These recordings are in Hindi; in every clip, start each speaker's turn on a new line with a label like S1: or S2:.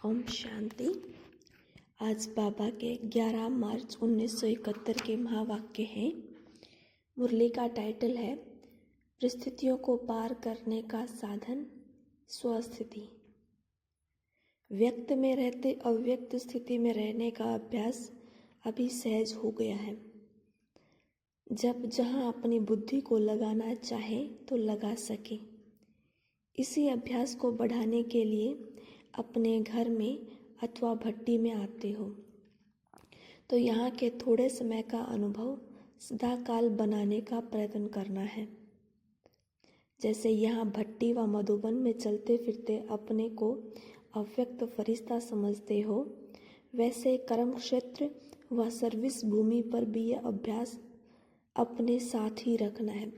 S1: ओम शांति। आज बाबा के 11 मार्च 1971 के महावाक्य हैं। मुरली का टाइटल है परिस्थितियों को पार करने का साधन स्वस्थिति। व्यक्त में रहते अव्यक्त स्थिति में रहने का अभ्यास अभी सहज हो गया है। जब जहाँ अपनी बुद्धि को लगाना चाहे तो लगा सके। इसी अभ्यास को बढ़ाने के लिए अपने घर में अथवा भट्टी में आते हो तो यहाँ के थोड़े समय का अनुभव सदाकाल बनाने का प्रयत्न करना है। जैसे यहाँ भट्टी व मधुबन में चलते फिरते अपने को अव्यक्त फरिश्ता समझते हो, वैसे कर्म क्षेत्र व सर्विस भूमि पर भी यह अभ्यास अपने साथ ही रखना है।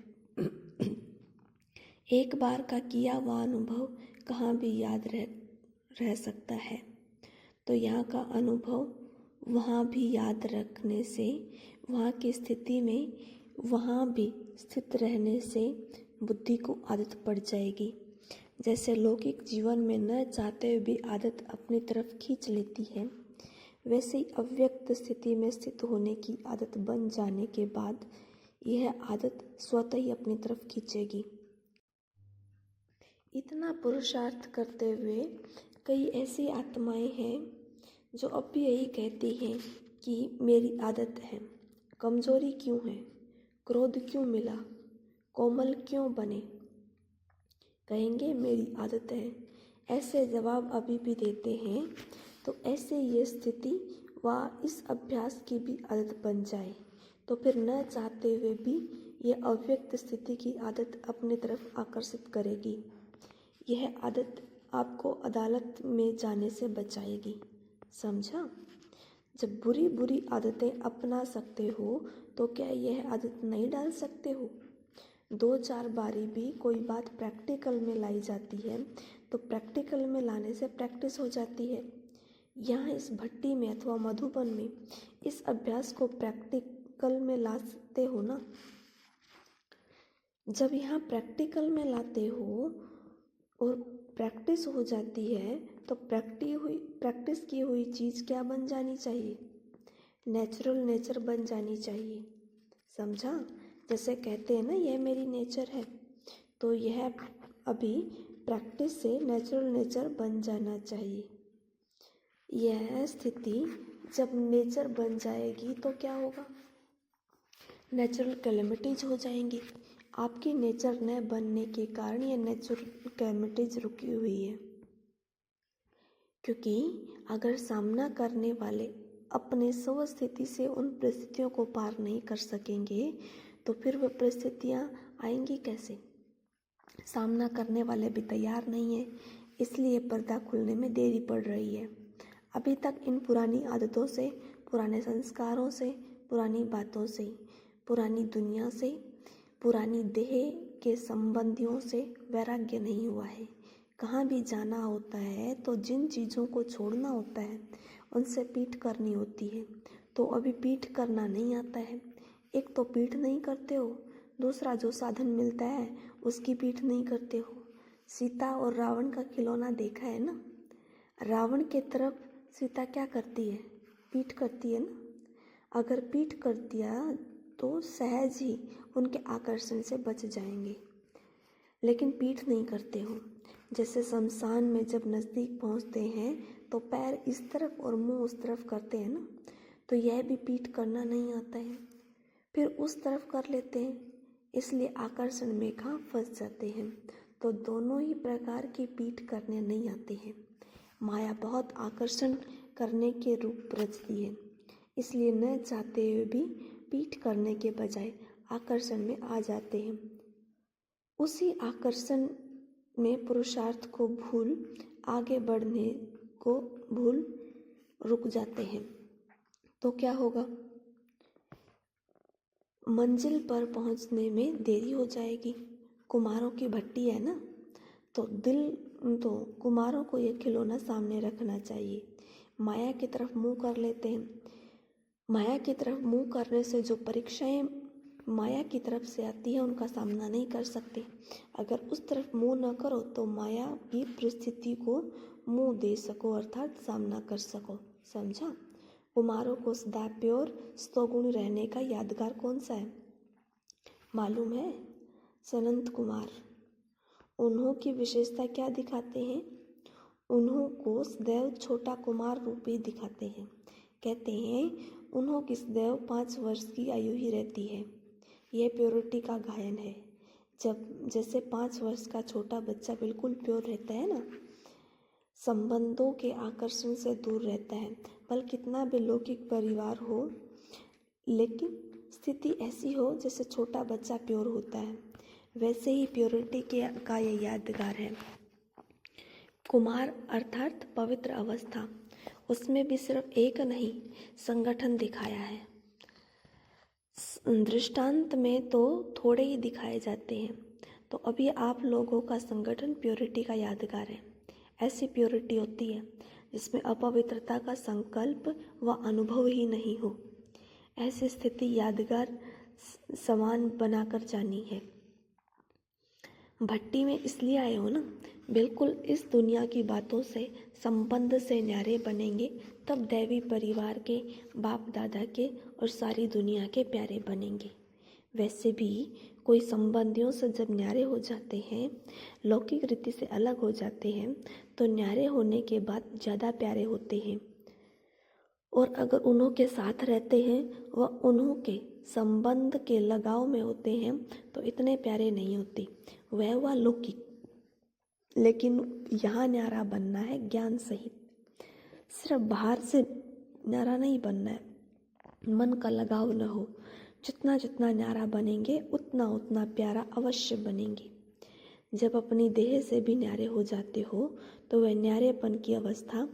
S1: एक बार का किया हुआ अनुभव कहाँ भी याद रह सकता है, तो यहाँ का अनुभव वहाँ भी याद रखने से, वहाँ की स्थिति में वहाँ भी स्थित रहने से बुद्धि को आदत पड़ जाएगी। जैसे लौकिक जीवन में न चाहते हुए भी आदत अपनी तरफ खींच लेती है, वैसे ही अव्यक्त स्थिति में स्थित होने की आदत बन जाने के बाद यह आदत स्वतः ही अपनी तरफ खींचेगी। इतना पुरुषार्थ करते हुए कई ऐसी आत्माएं हैं जो अब भी यही कहती हैं कि मेरी आदत है, कमजोरी क्यों है, क्रोध क्यों मिला, कोमल क्यों बने, कहेंगे मेरी आदत है। ऐसे जवाब अभी भी देते हैं तो ऐसे ये स्थिति व इस अभ्यास की भी आदत बन जाए तो फिर न चाहते हुए भी ये अव्यक्त स्थिति की आदत अपनी तरफ आकर्षित करेगी। यह आदत आपको अदालत में जाने से बचाएगी, समझा। जब बुरी बुरी आदतें अपना सकते हो तो क्या यह आदत नहीं डाल सकते हो? 2-4 बारी भी कोई बात प्रैक्टिकल में लाई जाती है तो प्रैक्टिकल में लाने से प्रैक्टिस हो जाती है। यहाँ इस भट्टी में अथवा मधुबन में इस अभ्यास को प्रैक्टिकल में लाते हो ना। जब यहाँ प्रैक्टिकल में लाते हो और प्रैक्टिस हो जाती है तो प्रैक्टिस की हुई चीज़ क्या बन जानी चाहिए? नेचुरल नेचर बन जानी चाहिए, समझा। जैसे कहते हैं ना यह मेरी नेचर है, तो यह अभी प्रैक्टिस से नेचुरल नेचर बन जाना चाहिए। यह स्थिति जब नेचर बन जाएगी तो क्या होगा? नेचुरल कैलेमिटीज हो जाएंगी। आपकी नेचर न बनने के कारण ये नेचुरल कैलेमिटीज रुकी हुई है। क्योंकि अगर सामना करने वाले अपने स्वस्थिति से उन परिस्थितियों को पार नहीं कर सकेंगे तो फिर वह परिस्थितियाँ आएंगी कैसे? सामना करने वाले भी तैयार नहीं है, इसलिए पर्दा खुलने में देरी पड़ रही है। अभी तक इन पुरानी आदतों से, पुराने संस्कारों से, पुरानी बातों से, पुरानी दुनिया से, पुरानी देह के संबंधियों से वैराग्य नहीं हुआ है। कहाँ भी जाना होता है तो जिन चीज़ों को छोड़ना होता है उनसे पीठ करनी होती है, तो अभी पीठ करना नहीं आता है। एक तो पीठ नहीं करते हो, दूसरा जो साधन मिलता है उसकी पीठ नहीं करते हो। सीता और रावण का खिलौना देखा है ना। रावण के तरफ सीता क्या करती है? पीठ करती है ना। अगर पीठ कर दिया तो सहज ही उनके आकर्षण से बच जाएंगे, लेकिन पीठ नहीं करते हो। जैसे शमशान में जब नज़दीक पहुंचते हैं तो पैर इस तरफ और मुंह उस तरफ करते हैं ना, तो यह भी पीठ करना नहीं आता है, फिर उस तरफ कर लेते हैं, इसलिए आकर्षण में कहाँ फंस जाते हैं। तो दोनों ही प्रकार की पीठ करने नहीं आते हैं। माया बहुत आकर्षण करने के रूप रचती है, इसलिए न चाहते हुए भी पीठ करने के बजाय आकर्षण में आ जाते हैं। उसी आकर्षण में पुरुषार्थ को भूल आगे बढ़ने को भूल रुक जाते हैं, तो क्या होगा? मंजिल पर पहुंचने में देरी हो जाएगी। कुमारों की भट्टी है ना, तो कुमारों को ये खिलौना सामने रखना चाहिए। माया की तरफ मुंह कर लेते हैं। माया की तरफ मुंह करने से जो परीक्षाएं माया की तरफ से आती है उनका सामना नहीं कर सकते। अगर उस तरफ मुंह न करो तो माया की परिस्थिति को मुंह दे सको अर्थात सामना कर सको। समझा? कुमारों को सदा प्योर सतोगुण रहने का यादगार कौन सा है मालूम है? सनंत कुमार। उन्हों की विशेषता क्या दिखाते हैं? उन्हों को सदैव छोटा कुमार रूप ही दिखाते हैं। कहते हैं उन्हों की सदैव 5 वर्ष की आयु ही रहती है। यह प्योरिटी का गायन है। जब जैसे 5 वर्ष का छोटा बच्चा बिल्कुल प्योर रहता है ना, संबंधों के आकर्षण से दूर रहता है, भले कितना भी लौकिक परिवार हो, लेकिन स्थिति ऐसी हो जैसे छोटा बच्चा प्योर होता है, वैसे ही प्योरिटी का यह यादगार है। कुमार अर्थात पवित्र अवस्था, उसमें भी सिर्फ एक नहीं संगठन दिखाया है। दृष्टांत में तो थोड़े ही दिखाए जाते हैं। तो अभी आप लोगों का संगठन प्योरिटी का यादगार है। ऐसी प्योरिटी होती है जिसमें अपवित्रता का संकल्प व अनुभव ही नहीं हो। ऐसी स्थिति यादगार समान बनाकर जानी है। भट्टी में इसलिए आए हो ना, बिल्कुल इस दुनिया की बातों से संबंध से न्यारे बनेंगे, तब दैवी परिवार के बाप दादा के और सारी दुनिया के प्यारे बनेंगे। वैसे भी कोई संबंधियों से जब न्यारे हो जाते हैं, लौकिक रीति से अलग हो जाते हैं, तो न्यारे होने के बाद ज़्यादा प्यारे होते हैं। और अगर उन्हों के साथ रहते हैं व उन्हों के संबंध के लगाव में होते हैं तो इतने प्यारे नहीं होते। वह हुआ लौकिक। लेकिन यहाँ न्यारा बनना है ज्ञान सहित। सिर्फ बाहर से न्यारा नहीं बनना है, मन का लगाव न हो। जितना जितना न्यारा बनेंगे उतना उतना प्यारा अवश्य बनेंगे। जब अपनी देह से भी न्यारे हो जाते हो तो वह न्यारेपन की अवस्था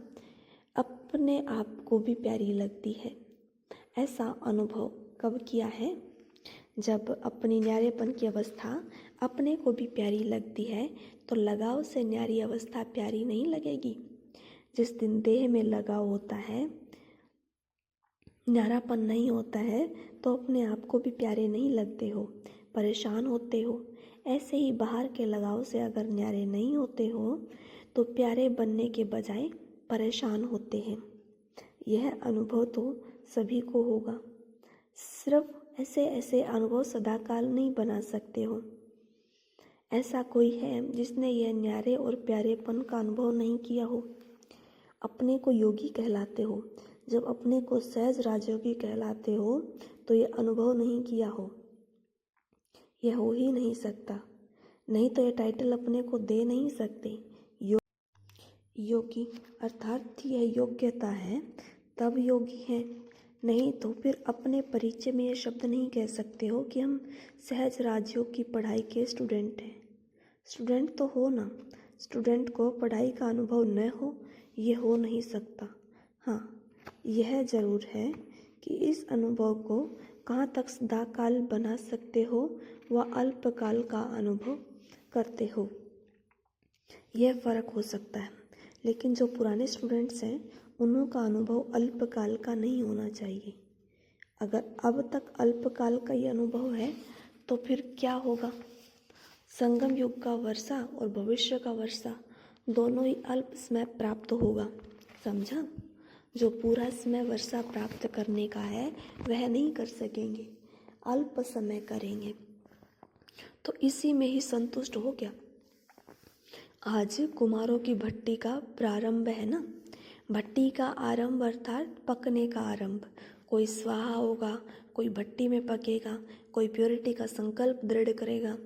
S1: अपने आप को भी प्यारी लगती है। ऐसा अनुभव कब किया है? जब अपनी न्यारेपन की अवस्था अपने को भी प्यारी लगती है तो लगाव से न्यारी अवस्था प्यारी नहीं लगेगी। जिस दिन देह में लगाव होता है, न्यारापन नहीं होता है, तो अपने आप को भी प्यारे नहीं लगते हो, परेशान होते हो। ऐसे ही बाहर के लगाव से अगर न्यारे नहीं होते हो तो प्यारे बनने के बजाय परेशान होते हैं। यह अनुभव तो सभी को होगा। सिर्फ ऐसे ऐसे अनुभव सदाकाल नहीं बना सकते हो। ऐसा कोई है जिसने यह न्यारे और प्यारेपन का अनुभव नहीं किया हो? अपने को योगी कहलाते हो, जब अपने को सहज राजयोगी कहलाते हो तो यह अनुभव नहीं किया हो। यह हो ही नहीं सकता, नहीं तो यह टाइटल अपने को दे नहीं सकते। योगी अर्थात यह योग्यता है तब योगी है, नहीं तो फिर अपने परिचय में यह शब्द नहीं कह सकते हो कि हम सहज राजयोग की पढ़ाई के स्टूडेंट हैं। स्टूडेंट तो हो ना, स्टूडेंट को पढ़ाई का अनुभव न हो, ये हो नहीं सकता। हाँ, यह ज़रूर है कि इस अनुभव को कहाँ तक सदाकाल बना सकते हो व अल्पकाल का अनुभव करते हो, यह फ़र्क हो सकता है। लेकिन जो पुराने स्टूडेंट्स हैं उन्हों का अनुभव अल्पकाल का नहीं होना चाहिए। अगर अब तक अल्पकाल का ये अनुभव है तो फिर क्या होगा? संगम युग का वर्षा और भविष्य का वर्षा दोनों ही अल्प समय प्राप्त होगा। समझा? जो पूरा समय वर्षा प्राप्त करने का है वह नहीं कर सकेंगे, अल्प समय करेंगे। तो इसी में ही संतुष्ट हो गया। आज कुमारों की भट्टी का प्रारंभ है ना। भट्टी का आरंभ अर्थात पकने का आरंभ। कोई स्वाहा होगा, कोई भट्टी में पकेगा, कोई प्योरिटी का संकल्प दृढ़ करेगा।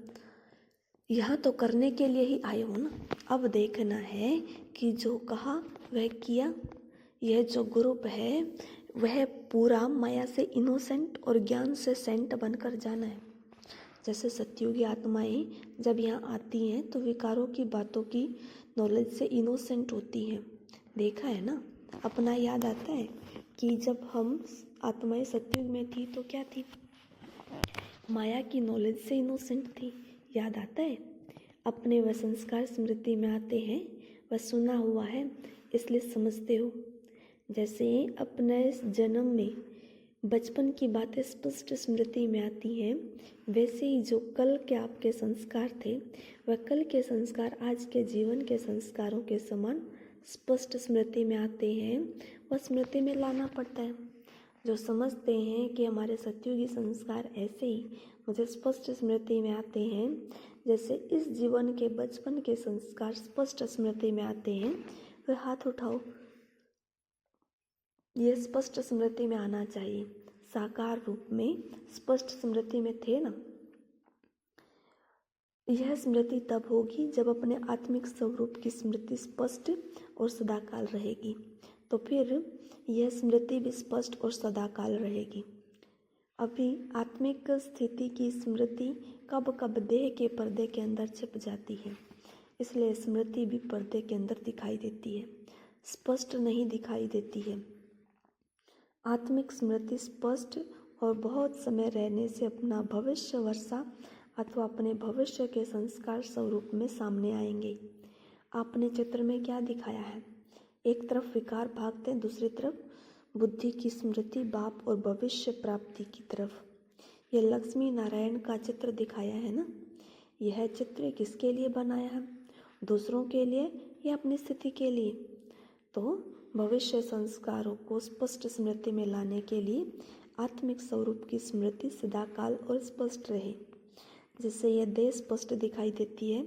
S1: यहाँ तो करने के लिए ही आए हो ना। अब देखना है कि जो कहा वह किया। यह जो ग्रुप है वह पूरा माया से इनोसेंट और ज्ञान से सेंट बनकर जाना है। जैसे सत्युगी आत्माएं जब यहाँ आती हैं तो विकारों की बातों की नॉलेज से इनोसेंट होती हैं। देखा है ना? अपना याद आता है कि जब हम आत्माएं सत्युग में थी तो क्या थी? माया की नॉलेज से इनोसेंट थी। याद आता है? अपने वह संस्कार स्मृति में आते हैं, वह सुना हुआ है इसलिए समझते हो। जैसे अपने जन्म में बचपन की बातें स्पष्ट स्मृति में आती हैं, वैसे ही जो कल के आपके संस्कार थे वह कल के संस्कार आज के जीवन के संस्कारों के समान स्पष्ट स्मृति में आते हैं। वह स्मृति में लाना पड़ता है। जो समझते हैं कि हमारे सत्युगी संस्कार ऐसे ही मुझे स्पष्ट स्मृति में आते हैं जैसे इस जीवन के बचपन के संस्कार स्पष्ट स्मृति में आते हैं, वह हाथ उठाओ। ये स्पष्ट स्मृति में आना चाहिए। साकार रूप में स्पष्ट स्मृति में थे ना। यह स्मृति तब होगी जब अपने आत्मिक स्वरूप की स्मृति स्पष्ट और सदाकाल रहेगी, तो फिर यह स्मृति भी स्पष्ट और सदाकाल रहेगी। अभी आत्मिक स्थिति की स्मृति कब कब देह के पर्दे के अंदर छिप जाती है, इसलिए स्मृति भी पर्दे के अंदर दिखाई देती है, स्पष्ट नहीं दिखाई देती है। आत्मिक स्मृति स्पष्ट और बहुत समय रहने से अपना भविष्य वर्षा अथवा अपने भविष्य के संस्कार स्वरूप में सामने आएंगे। आपने चित्र में क्या दिखाया है? एक तरफ विकार भागते हैं, दूसरी तरफ बुद्धि की स्मृति बाप और भविष्य प्राप्ति की तरफ। यह लक्ष्मी नारायण का चित्र दिखाया है ना। यह चित्र किसके लिए बनाया है? दूसरों के लिए या अपनी स्थिति के लिए? तो भविष्य संस्कारों को स्पष्ट स्मृति में लाने के लिए आत्मिक स्वरूप की स्मृति सदाकाल और स्पष्ट रहे। जिससे यह देह स्पष्ट दिखाई देती है,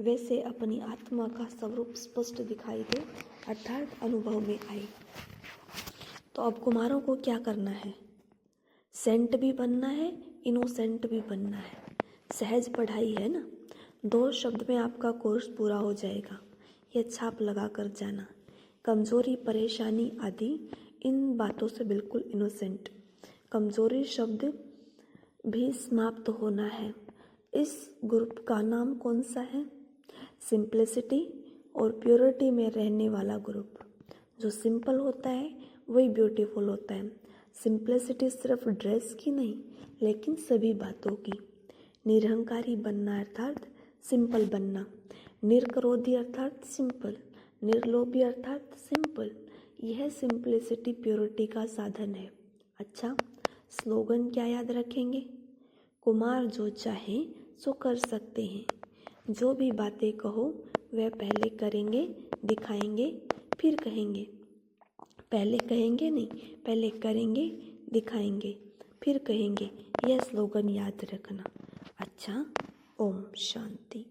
S1: वैसे अपनी आत्मा का स्वरूप स्पष्ट दिखाई दे, अर्थात अनुभव में आए। तो अब कुमारों को क्या करना है? सेंट भी बनना है, इनोसेंट भी बनना है। सहज पढ़ाई है ना, 2 शब्द में आपका कोर्स पूरा हो जाएगा। यह छाप लगा कर जाना। कमजोरी, परेशानी आदि इन बातों से बिल्कुल इनोसेंट। कमजोरी शब्द भी समाप्त होना है। इस ग्रुप का नाम कौन सा है? सिंप्लिसिटी और प्योरिटी में रहने वाला ग्रुप। जो सिंपल होता है वही ब्यूटीफुल होता है। सिंप्लिसिटी सिर्फ ड्रेस की नहीं, लेकिन सभी बातों की। निरहंकारी बनना अर्थात सिंपल बनना। निर्क्रोधी अर्थात सिंपल। निर्लोभी अर्थात सिंपल। यह सिंप्लिसिटी प्योरिटी का साधन है। अच्छा, स्लोगन क्या याद रखेंगे? कुमार जो चाहे सो कर सकते हैं। जो भी बातें कहो वह पहले करेंगे, दिखाएंगे, फिर कहेंगे। पहले कहेंगे नहीं, पहले करेंगे, दिखाएंगे, फिर कहेंगे। यह स्लोगन याद रखना। अच्छा, ओम शांति।